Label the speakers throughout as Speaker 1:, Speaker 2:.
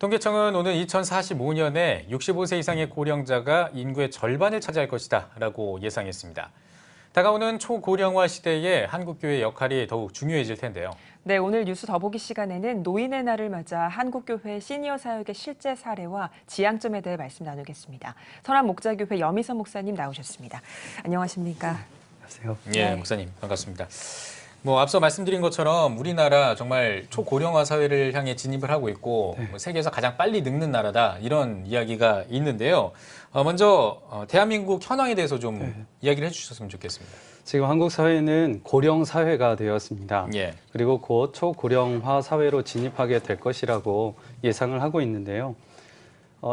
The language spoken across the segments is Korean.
Speaker 1: 통계청은 오늘 2045년에 65세 이상의 고령자가 인구의 절반을 차지할 것이다 라고 예상했습니다. 다가오는 초고령화 시대에 한국교회의 역할이 더욱 중요해질 텐데요.
Speaker 2: 네, 오늘 뉴스 더보기 시간에는 노인의 날을 맞아 한국교회 시니어 사역의 실제 사례와 지향점에 대해 말씀 나누겠습니다. 선한목자교회 여미선 목사님 나오셨습니다. 안녕하십니까?
Speaker 3: 안녕하세요.
Speaker 1: 예,
Speaker 2: 네.
Speaker 1: 목사님 반갑습니다. 앞서 말씀드린 것처럼 우리나라 정말 초고령화 사회를 향해 진입을 하고 있고 세계에서 가장 빨리 늙는 나라다 이런 이야기가 있는데요. 먼저 대한민국 현황에 대해서 좀 이야기를 해주셨으면 좋겠습니다.
Speaker 3: 지금 한국 사회는 고령 사회가 되었습니다.
Speaker 1: 예.
Speaker 3: 그리고 곧 초고령화 사회로 진입하게 될 것이라고 예상을 하고 있는데요.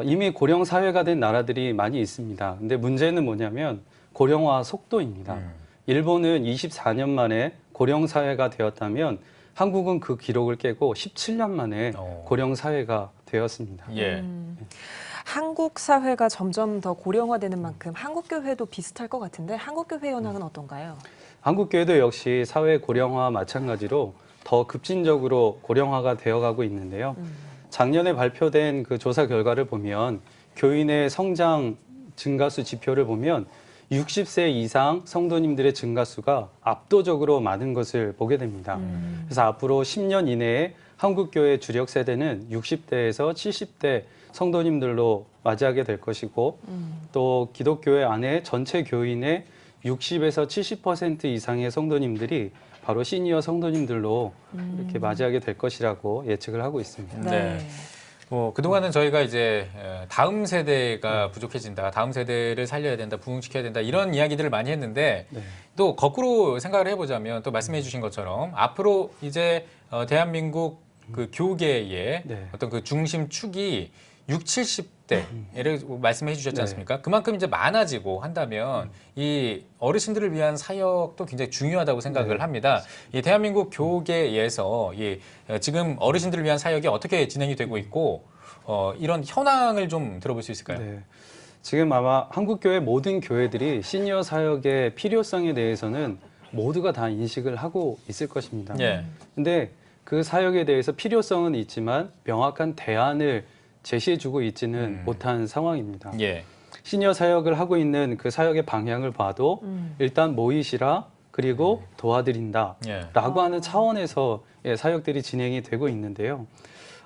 Speaker 3: 이미 고령 사회가 된 나라들이 많이 있습니다. 근데 문제는 뭐냐면 고령화 속도입니다. 일본은 24년 만에 고령 사회가 되었다면 한국은 그 기록을 깨고 17년 만에 고령 사회가 되었습니다.
Speaker 1: 예.
Speaker 2: 한국 사회가 점점 더 고령화되는 만큼 한국교회도 비슷할 것 같은데 한국교회 현황은 어떤가요?
Speaker 3: 한국교회도 역시 사회 고령화와 마찬가지로 더 급진적으로 고령화가 되어가고 있는데요. 작년에 발표된 그 조사 결과를 보면 교인의 성장 증가수 지표를 보면 60세 이상 성도님들의 증가수가 압도적으로 많은 것을 보게 됩니다. 그래서 앞으로 10년 이내에 한국교회 주력 세대는 60대에서 70대 성도님들로 맞이하게 될 것이고 또 기독교회 안에 전체 교인의 60에서 70% 이상의 성도님들이 바로 시니어 성도님들로 이렇게 맞이하게 될 것이라고 예측을 하고 있습니다.
Speaker 1: 네. 그동안은 저희가 이제 다음 세대가 부족해진다, 다음 세대를 살려야 된다, 부흥시켜야 된다 이런 이야기들을 많이 했는데 또 거꾸로 생각을 해보자면 또 말씀해 주신 것처럼 앞으로 이제 대한민국 그 교계의 어떤 그 중심축이 60, 70대를 말씀해 주셨지 않습니까? 그만큼 이제 많아지고 한다면 이 어르신들을 위한 사역도 굉장히 중요하다고 생각을 합니다. 이 대한민국 교계에서 지금 어르신들을 위한 사역이 어떻게 진행이 되고 있고 이런 현황을 좀 들어볼 수 있을까요?
Speaker 3: 네. 지금 아마 한국교회 모든 교회들이 시니어 사역의 필요성에 대해서는 모두가 다 인식을 하고 있을 것입니다. 근데 그 사역에 대해서 필요성은 있지만 명확한 대안을 제시해주고 있지는 못한 상황입니다. 시니어 사역을 하고 있는 그 사역의 방향을 봐도 일단 모이시라 그리고 도와드린다 라고 하는 차원에서 사역들이 진행이 되고 있는데요.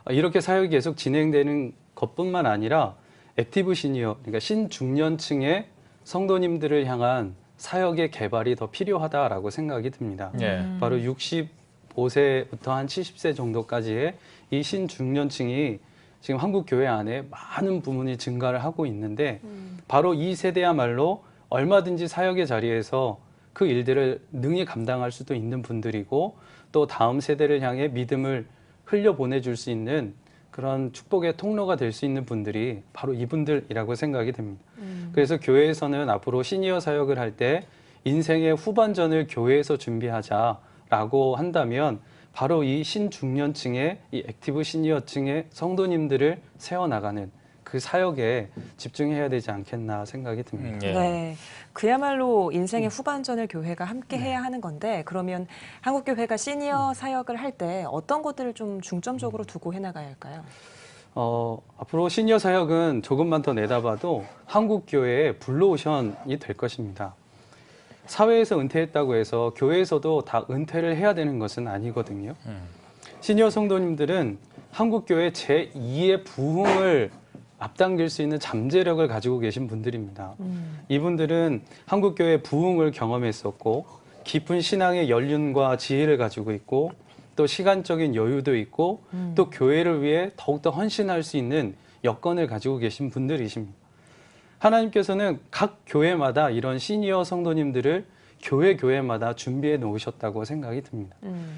Speaker 3: 이렇게 사역이 계속 진행되는 것뿐만 아니라 액티브 시니어, 그러니까 신중년층의 성도님들을 향한 사역의 개발이 더 필요하다라고 생각이 듭니다. 바로 65세부터 한 70세 정도까지의 이 신중년층이 지금 한국 교회 안에 많은 부분이 증가를 하고 있는데 바로 이 세대야말로 얼마든지 사역의 자리에서 그 일들을 능히 감당할 수도 있는 분들이고 또 다음 세대를 향해 믿음을 흘려보내줄 수 있는 그런 축복의 통로가 될 수 있는 분들이 바로 이분들이라고 생각이 됩니다. 그래서 교회에서는 앞으로 시니어 사역을 할 때 인생의 후반전을 교회에서 준비하자라고 한다면 바로 이 신중년층의 이 액티브 시니어층의 성도님들을 세워나가는 그 사역에 집중해야 되지 않겠나 생각이 듭니다.
Speaker 2: 네, 그야말로 인생의 후반전을 교회가 함께 해야 하는 건데 그러면 한국교회가 시니어 사역을 할 때 어떤 것들을 좀 중점적으로 두고 해나가야 할까요?
Speaker 3: 앞으로 시니어 사역은 조금만 더 내다봐도 한국교회의 블루오션이 될 것입니다. 사회에서 은퇴했다고 해서 교회에서도 다 은퇴를 해야 되는 것은 아니거든요. 시니어 성도님들은 한국교회 제2의 부흥을 앞당길 수 있는 잠재력을 가지고 계신 분들입니다. 이분들은 한국교회 부흥을 경험했었고 깊은 신앙의 연륜과 지혜를 가지고 있고 또 시간적인 여유도 있고 또 교회를 위해 더욱더 헌신할 수 있는 여건을 가지고 계신 분들이십니다. 하나님께서는 각 교회마다 이런 시니어 성도님들을 교회마다 준비해 놓으셨다고 생각이 듭니다.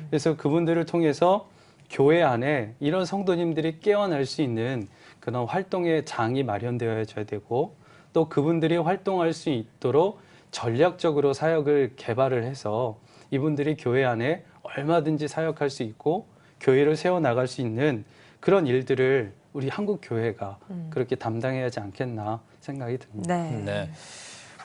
Speaker 3: 그래서 그분들을 통해서 교회 안에 이런 성도님들이 깨어날 수 있는 그런 활동의 장이 마련되어져야 되고 또 그분들이 활동할 수 있도록 전략적으로 사역을 개발을 해서 이분들이 교회 안에 얼마든지 사역할 수 있고 교회를 세워나갈 수 있는 그런 일들을 우리 한국 교회가 그렇게 담당해야 하지 않겠나 생각이 듭니다.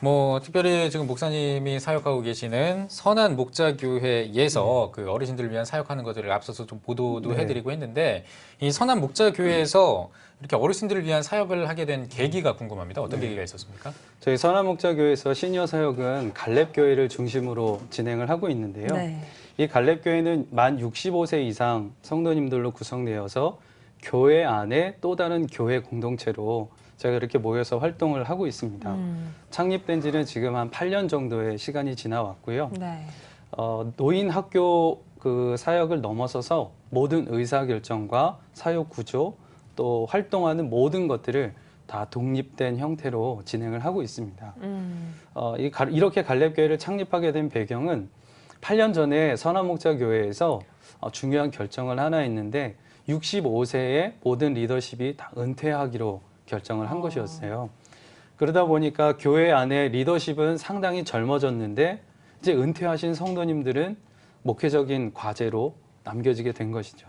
Speaker 1: 뭐 특별히 지금 목사님이 사역하고 계시는 선한 목자교회에서 그 어르신들을 위한 사역하는 것들을 앞서서 좀 보도도 해드리고 했는데 이 선한 목자교회에서 이렇게 어르신들을 위한 사역을 하게 된 계기가 궁금합니다. 어떤 계기가 있었습니까?
Speaker 3: 저희 선한목자교회에서 시니어 사역은 갈렙교회를 중심으로 진행을 하고 있는데요.
Speaker 2: 네.
Speaker 3: 이 갈렙교회는 만 65세 이상 성도님들로 구성되어서 교회 안에 또 다른 교회 공동체로 저희가 이렇게 모여서 활동을 하고 있습니다. 창립된 지는 지금 한 8년 정도의 시간이 지나왔고요.
Speaker 2: 네.
Speaker 3: 노인 학교 그 사역을 넘어서서 모든 의사결정과 사역 구조 또 활동하는 모든 것들을 다 독립된 형태로 진행을 하고 있습니다. 이렇게 갈렙교회를 창립하게 된 배경은 8년 전에 선한목자교회에서 중요한 결정을 하나 했는데 65세의 모든 리더십이 다 은퇴하기로 결정을 한 것이었어요. 그러다 보니까 교회 안에 리더십은 상당히 젊어졌는데 이제 은퇴하신 성도님들은 목회적인 과제로 남겨지게 된 것이죠.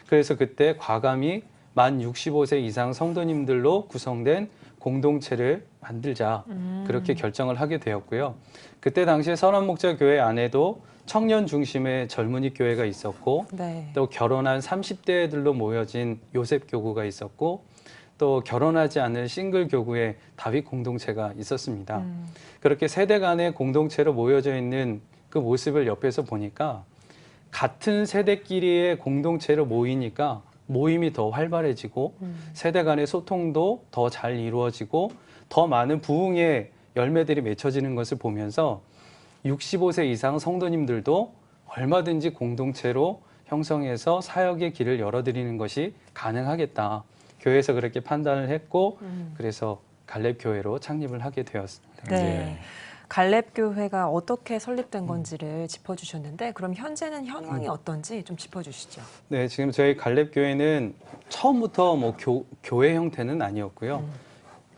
Speaker 3: 그래서 그때 과감히 만 65세 이상 성도님들로 구성된 공동체를 만들자 그렇게 결정을 하게 되었고요. 그때 당시에 선한목자교회 안에도 청년 중심의 젊은이 교회가 있었고
Speaker 2: 네.
Speaker 3: 또 결혼한 30대들로 모여진 요셉 교구가 있었고 또 결혼하지 않은 싱글 교구의 다윗 공동체가 있었습니다. 그렇게 세대 간의 공동체로 모여져 있는 그 모습을 옆에서 보니까 같은 세대끼리의 공동체로 모이니까 모임이 더 활발해지고 세대 간의 소통도 더 잘 이루어지고 더 많은 부흥의 열매들이 맺혀지는 것을 보면서 65세 이상 성도님들도 얼마든지 공동체로 형성해서 사역의 길을 열어드리는 것이 가능하겠다. 교회에서 그렇게 판단을 했고 그래서 갈렙교회로 창립을 하게 되었습니다.
Speaker 2: 네. 갈렙교회가 어떻게 설립된 건지를 짚어주셨는데 그럼 현재는 현황이 어떤지 좀 짚어주시죠.
Speaker 3: 네, 지금 저희 갈렙교회는 처음부터 뭐 교회 형태는 아니었고요.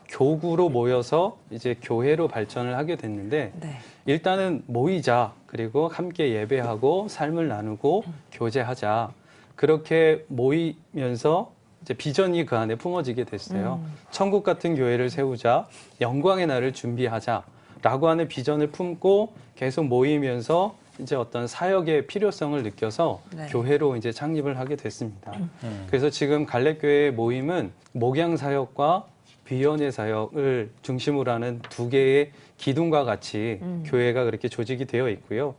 Speaker 3: 교구로 모여서 이제 교회로 발전을 하게 됐는데
Speaker 2: 네.
Speaker 3: 일단은 모이자 그리고 함께 예배하고 삶을 나누고 교제하자 그렇게 모이면서 이제 비전이 그 안에 품어지게 됐어요. 천국 같은 교회를 세우자 영광의 날을 준비하자라고 하는 비전을 품고 계속 모이면서 이제 어떤 사역의 필요성을 느껴서
Speaker 2: 네.
Speaker 3: 교회로 이제 창립을 하게 됐습니다. 그래서 지금 갈렙교회의 모임은 목양 사역과 비연의 사역을 중심으로 하는 두 개의 기둥과 같이 교회가 그렇게 조직이 되어 있고요.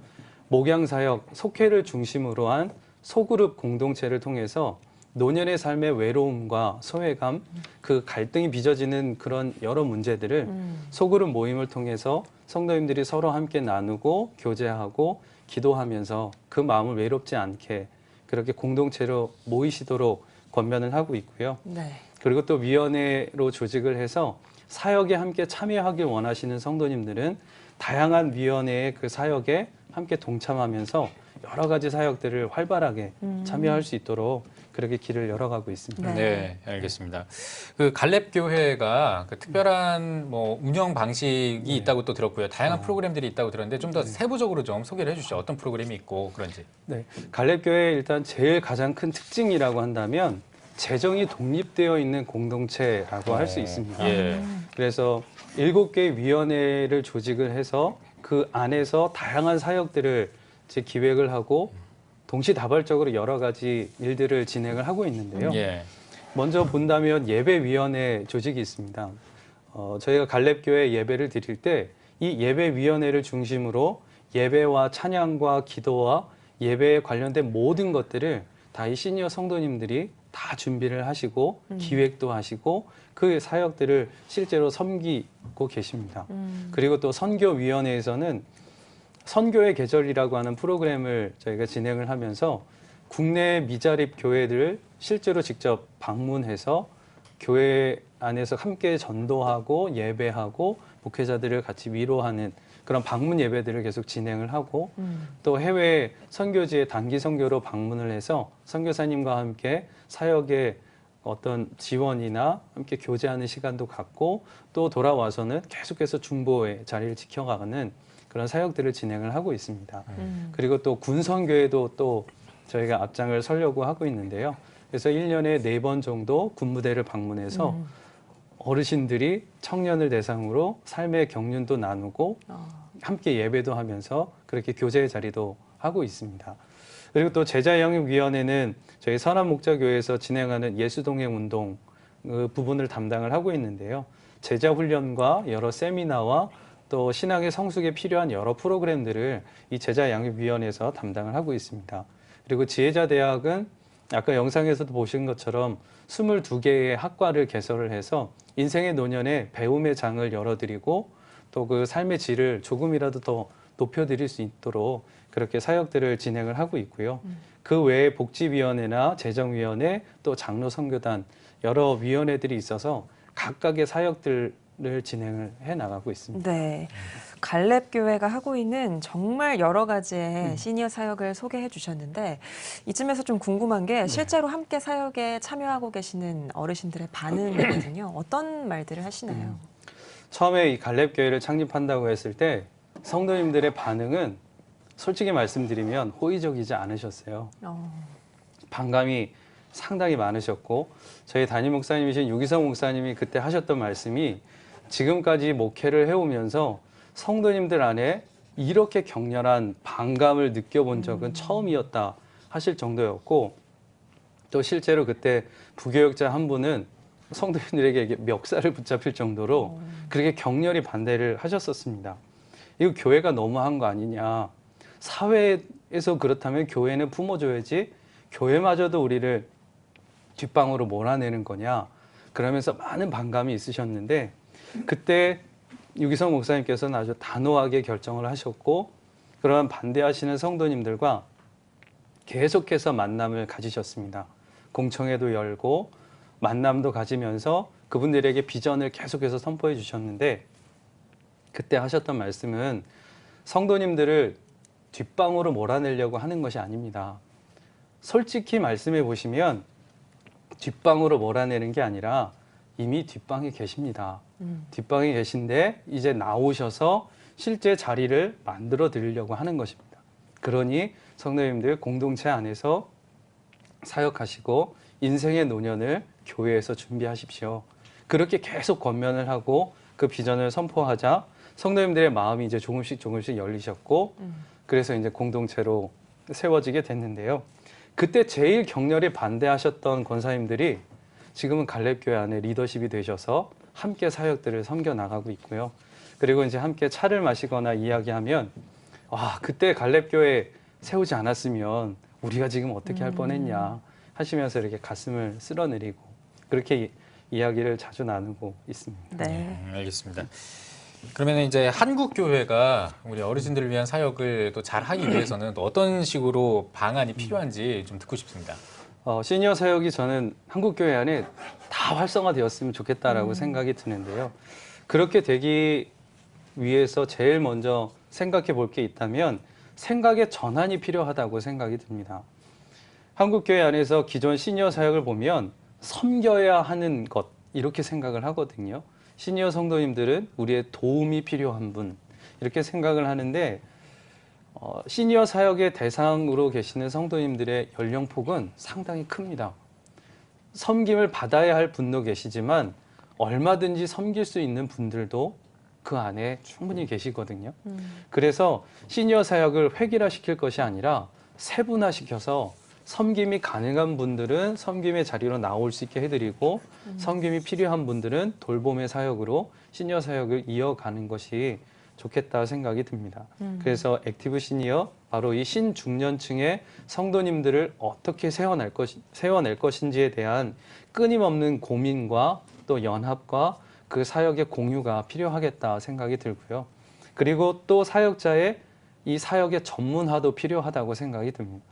Speaker 3: 목양 사역, 속회를 중심으로 한 소그룹 공동체를 통해서 노년의 삶의 외로움과 소외감, 그 갈등이 빚어지는 그런 여러 문제들을 소그룹 모임을 통해서 성도님들이 서로 함께 나누고 교제하고 기도하면서 그 마음을 외롭지 않게 그렇게 공동체로 모이시도록 권면을 하고 있고요.
Speaker 2: 네.
Speaker 3: 그리고 또 위원회로 조직을 해서 사역에 함께 참여하길 원하시는 성도님들은 다양한 위원회의 그 사역에 함께 동참하면서 여러 가지 사역들을 활발하게 참여할 수 있도록 그렇게 길을 열어가고 있습니다.
Speaker 1: 네, 알겠습니다. 그 갈렙교회가 그 특별한 뭐 운영 방식이 있다고 또 들었고요. 다양한 프로그램들이 있다고 들었는데 좀 더 세부적으로 좀 소개를 해주시죠. 어떤 프로그램이 있고 그런지.
Speaker 3: 네, 갈렙교회의 일단 제일 가장 큰 특징이라고 한다면 재정이 독립되어 있는 공동체라고 할 수 있습니다.
Speaker 1: 예.
Speaker 3: 그래서 7개 위원회를 조직을 해서 그 안에서 다양한 사역들을 이제 기획을 하고 동시다발적으로 여러 가지 일들을 진행을 하고 있는데요.
Speaker 1: 예.
Speaker 3: 먼저 본다면 예배위원회 조직이 있습니다. 저희가 갈렙교회 예배를 드릴 때 이 예배위원회를 중심으로 예배와 찬양과 기도와 예배에 관련된 모든 것들을 다 이 시니어 성도님들이 다 준비를 하시고 기획도 하시고 그 사역들을 실제로 섬기고 계십니다. 그리고 또 선교위원회에서는 선교의 계절이라고 하는 프로그램을 저희가 진행을 하면서 국내 미자립 교회들을 실제로 직접 방문해서 교회 안에서 함께 전도하고 예배하고 목회자들을 같이 위로하는 그런 방문 예배들을 계속 진행을 하고 또 해외 선교지에 단기 선교로 방문을 해서 선교사님과 함께 사역의 어떤 지원이나 함께 교제하는 시간도 갖고 또 돌아와서는 계속해서 중보의 자리를 지켜가는 그런 사역들을 진행을 하고 있습니다. 그리고 또 군선교회도 또 저희가 앞장을 서려고 하고 있는데요. 그래서 1년에 4번 정도 군부대를 방문해서 어르신들이 청년을 대상으로 삶의 경륜도 나누고 함께 예배도 하면서 그렇게 교제의 자리도 하고 있습니다. 그리고 또 제자영육위원회는 저희 선한목자교회에서 진행하는 예수동행 운동 그 부분을 담당을 하고 있는데요. 제자 훈련과 여러 세미나와 또 신앙의 성숙에 필요한 여러 프로그램들을 이 제자양육위원회에서 담당을 하고 있습니다. 그리고 지혜자대학은 아까 영상에서도 보신 것처럼 22개의 학과를 개설을 해서 인생의 노년에 배움의 장을 열어드리고 또 그 삶의 질을 조금이라도 더 높여드릴 수 있도록 그렇게 사역들을 진행을 하고 있고요. 그 외에 복지위원회나 재정위원회 또 장로선교단 여러 위원회들이 있어서 각각의 사역들을 진행을 해 나가고 있습니다.
Speaker 2: 네, 갈렙교회가 하고 있는 정말 여러 가지의 시니어 사역을 소개해 주셨는데 이쯤에서 좀 궁금한 게 실제로 함께 사역에 참여하고 계시는 어르신들의 반응이거든요. 어떤 말들을 하시나요?
Speaker 3: 처음에 이 갈렙교회를 창립한다고 했을 때 성도님들의 반응은 솔직히 말씀드리면 호의적이지 않으셨어요. 반감이 상당히 많으셨고 저희 담임 목사님이신 유기성 목사님이 그때 하셨던 말씀이 지금까지 목회를 해오면서 성도님들 안에 이렇게 격렬한 반감을 느껴본 적은 처음이었다 하실 정도였고 또 실제로 그때 부교역자 한 분은 성도님들에게 멱살을 붙잡힐 정도로 그렇게 격렬히 반대를 하셨었습니다. 이거 교회가 너무한 거 아니냐. 사회에서 그렇다면 교회는 품어줘야지 교회마저도 우리를 뒷방으로 몰아내는 거냐. 그러면서 많은 반감이 있으셨는데 그때 유기성 목사님께서는 아주 단호하게 결정을 하셨고 그런 반대하시는 성도님들과 계속해서 만남을 가지셨습니다. 공청회도 열고 만남도 가지면서 그분들에게 비전을 계속해서 선포해 주셨는데 그때 하셨던 말씀은 성도님들을 뒷방으로 몰아내려고 하는 것이 아닙니다. 솔직히 말씀해 보시면 뒷방으로 몰아내는 게 아니라 이미 뒷방에 계십니다. 뒷방에 계신데 이제 나오셔서 실제 자리를 만들어 드리려고 하는 것입니다. 그러니 성도님들 공동체 안에서 사역하시고 인생의 노년을 교회에서 준비하십시오. 그렇게 계속 권면을 하고 그 비전을 선포하자 성도님들의 마음이 이제 조금씩 열리셨고 그래서 이제 공동체로 세워지게 됐는데요. 그때 제일 격렬히 반대하셨던 권사님들이 지금은 갈렙교회 안에 리더십이 되셔서 함께 사역들을 섬겨 나가고 있고요. 그리고 이제 함께 차를 마시거나 이야기하면 와, 그때 갈렙교회 세우지 않았으면 우리가 지금 어떻게 할 뻔했냐 하시면서 이렇게 가슴을 쓸어내리고 그렇게 이야기를 자주 나누고 있습니다.
Speaker 2: 네,
Speaker 1: 알겠습니다. 그러면 이제 한국 교회가 우리 어르신들을 위한 사역을 또 잘 하기 위해서는 또 어떤 식으로 방안이 필요한지 좀 듣고 싶습니다.
Speaker 3: 시니어 사역이 저는 한국 교회 안에 다 활성화되었으면 좋겠다라고 생각이 드는데요. 그렇게 되기 위해서 제일 먼저 생각해 볼 게 있다면 생각의 전환이 필요하다고 생각이 듭니다. 한국 교회 안에서 기존 시니어 사역을 보면 섬겨야 하는 것 이렇게 생각을 하거든요. 시니어 성도님들은 우리의 도움이 필요한 분 이렇게 생각을 하는데 시니어 사역의 대상으로 계시는 성도님들의 연령폭은 상당히 큽니다. 섬김을 받아야 할 분도 계시지만 얼마든지 섬길 수 있는 분들도 그 안에 충분히 계시거든요. 그래서 시니어 사역을 획일화시킬 것이 아니라 세분화시켜서 섬김이 가능한 분들은 섬김의 자리로 나올 수 있게 해드리고 섬김이 필요한 분들은 돌봄의 사역으로 시니어 사역을 이어가는 것이 좋겠다 생각이 듭니다. 그래서 액티브 시니어, 바로 이 신중년층의 성도님들을 어떻게 세워낼 것인지에 대한 끊임없는 고민과 또 연합과 그 사역의 공유가 필요하겠다 생각이 들고요. 그리고 또 사역자의 이 사역의 전문화도 필요하다고 생각이 듭니다.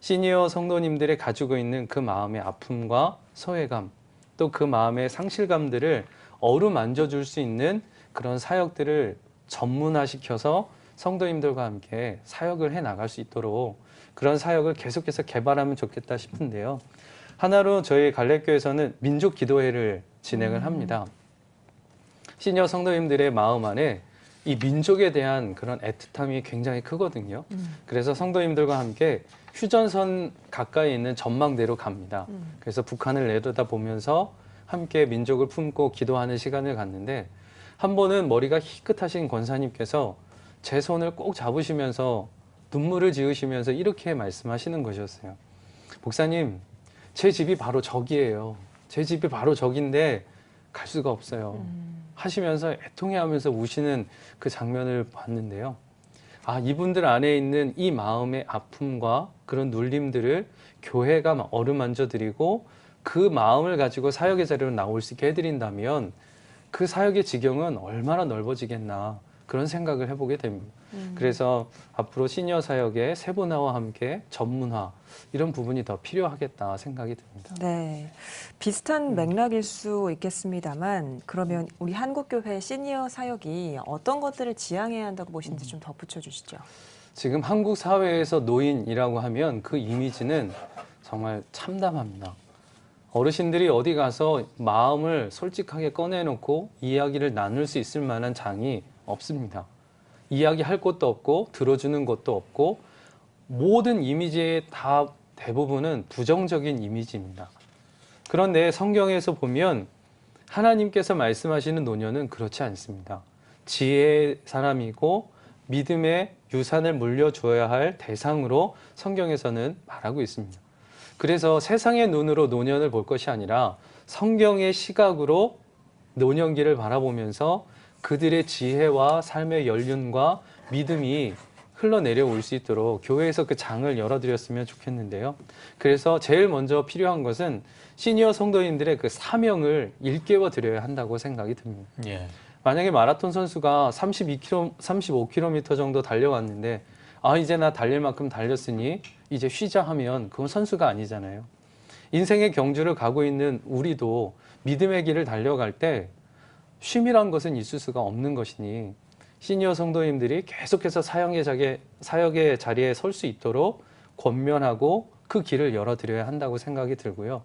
Speaker 3: 시니어 성도님들이 가지고 있는 그 마음의 아픔과 소외감, 또 그 마음의 상실감들을 어루만져 줄 수 있는 그런 사역들을 전문화시켜서 성도님들과 함께 사역을 해 나갈 수 있도록 그런 사역을 계속해서 개발하면 좋겠다 싶은데요. 하나로 저희 갈렙교회에서는 민족 기도회를 진행을 합니다. 시니어 성도님들의 마음 안에 이 민족에 대한 그런 애틋함이 굉장히 크거든요. 그래서 성도님들과 함께 휴전선 가까이 있는 전망대로 갑니다. 그래서 북한을 내려다보면서 함께 민족을 품고 기도하는 시간을 갖는데 한 번은 머리가 희끗하신 권사님께서 제 손을 꼭 잡으시면서 눈물을 지으시면서 이렇게 말씀하시는 것이었어요. 목사님, 제 집이 바로 저기예요. 제 집이 바로 저긴데 갈 수가 없어요. 하시면서 애통해하면서 우시는 그 장면을 봤는데요. 아, 이분들 안에 있는 이 마음의 아픔과 그런 눌림들을 교회가 어루만져 드리고 그 마음을 가지고 사역의 자리로 나올 수 있게 해드린다면 그 사역의 지경은 얼마나 넓어지겠나 그런 생각을 해보게 됩니다. 그래서 앞으로 시니어 사역의 세분화와 함께 전문화 이런 부분이 더 필요하겠다 생각이 듭니다.
Speaker 2: 네, 비슷한 맥락일 수 있겠습니다만 그러면 우리 한국교회 시니어 사역이 어떤 것들을 지향해야 한다고 보시는지 좀 덧붙여 주시죠.
Speaker 3: 지금 한국 사회에서 노인이라고 하면 그 이미지는 정말 참담합니다. 어르신들이 어디 가서 마음을 솔직하게 꺼내놓고 이야기를 나눌 수 있을 만한 장이 없습니다. 이야기할 곳도 없고 들어주는 것도 없고 모든 이미지의 다 대부분은 부정적인 이미지입니다. 그런데 성경에서 보면 하나님께서 말씀하시는 노년은 그렇지 않습니다. 지혜의 사람이고 믿음의 유산을 물려주어야 할 대상으로 성경에서는 말하고 있습니다. 그래서 세상의 눈으로 노년을 볼 것이 아니라 성경의 시각으로 노년기를 바라보면서 그들의 지혜와 삶의 연륜과 믿음이 흘러내려올 수 있도록 교회에서 그 장을 열어드렸으면 좋겠는데요. 그래서 제일 먼저 필요한 것은 시니어 성도님들의 그 사명을 일깨워 드려야 한다고 생각이 듭니다.
Speaker 1: 예.
Speaker 3: 만약에 마라톤 선수가 35km 정도 달려왔는데 아, 이제 나 달릴 만큼 달렸으니 이제 쉬자 하면 그건 선수가 아니잖아요. 인생의 경주를 가고 있는 우리도 믿음의 길을 달려갈 때 쉼이란 것은 있을 수가 없는 것이니 시니어 성도님들이 계속해서 사역의 자리에 설 수 있도록 권면하고 그 길을 열어드려야 한다고 생각이 들고요.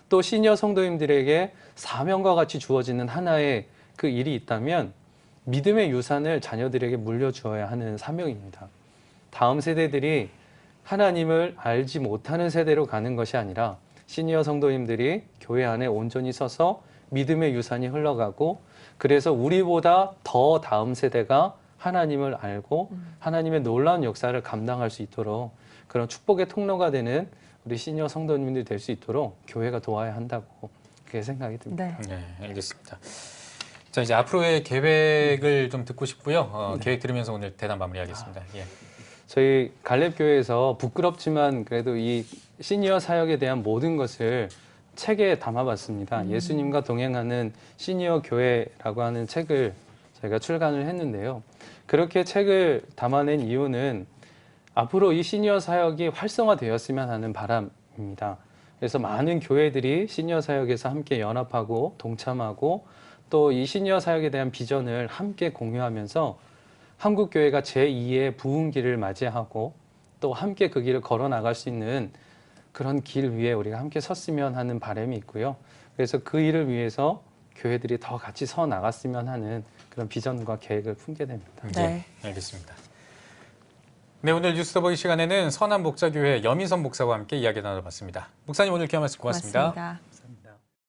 Speaker 3: 또 시니어 성도님들에게 사명과 같이 주어지는 하나의 그 일이 있다면 믿음의 유산을 자녀들에게 물려주어야 하는 사명입니다. 다음 세대들이 하나님을 알지 못하는 세대로 가는 것이 아니라 시니어 성도님들이 교회 안에 온전히 서서 믿음의 유산이 흘러가고 그래서 우리보다 더 다음 세대가 하나님을 알고 하나님의 놀라운 역사를 감당할 수 있도록 그런 축복의 통로가 되는 우리 시니어 성도님들이 될 수 있도록 교회가 도와야 한다고 그렇게 생각이 듭니다.
Speaker 2: 네.
Speaker 1: 네, 알겠습니다. 자, 이제 앞으로의 계획을 좀 듣고 싶고요. 계획 들으면서 오늘 대담 마무리하겠습니다. 예.
Speaker 3: 저희 갈렙교회에서 부끄럽지만 그래도 이 시니어 사역에 대한 모든 것을 책에 담아봤습니다. 예수님과 동행하는 시니어 교회라고 하는 책을 저희가 출간을 했는데요. 그렇게 책을 담아낸 이유는 앞으로 이 시니어 사역이 활성화되었으면 하는 바람입니다. 그래서 많은 교회들이 시니어 사역에서 함께 연합하고 동참하고 또 이 시니어 사역에 대한 비전을 함께 공유하면서 한국교회가 제2의 부흥기를 맞이하고 또 함께 그 길을 걸어 나갈 수 있는 그런 길 위에 우리가 함께 섰으면 하는 바람이 있고요. 그래서 그 일을 위해서 교회들이 더 같이 서 나갔으면 하는 그런 비전과 계획을 품게 됩니다.
Speaker 2: 네.
Speaker 1: 알겠습니다. 네, 오늘 뉴스 더보기 시간에는 선한 목자교회 여민선 목사와 함께 이야기 나눠봤습니다. 목사님 오늘 귀한 말씀 고맙습니다.
Speaker 2: 고맙습니다.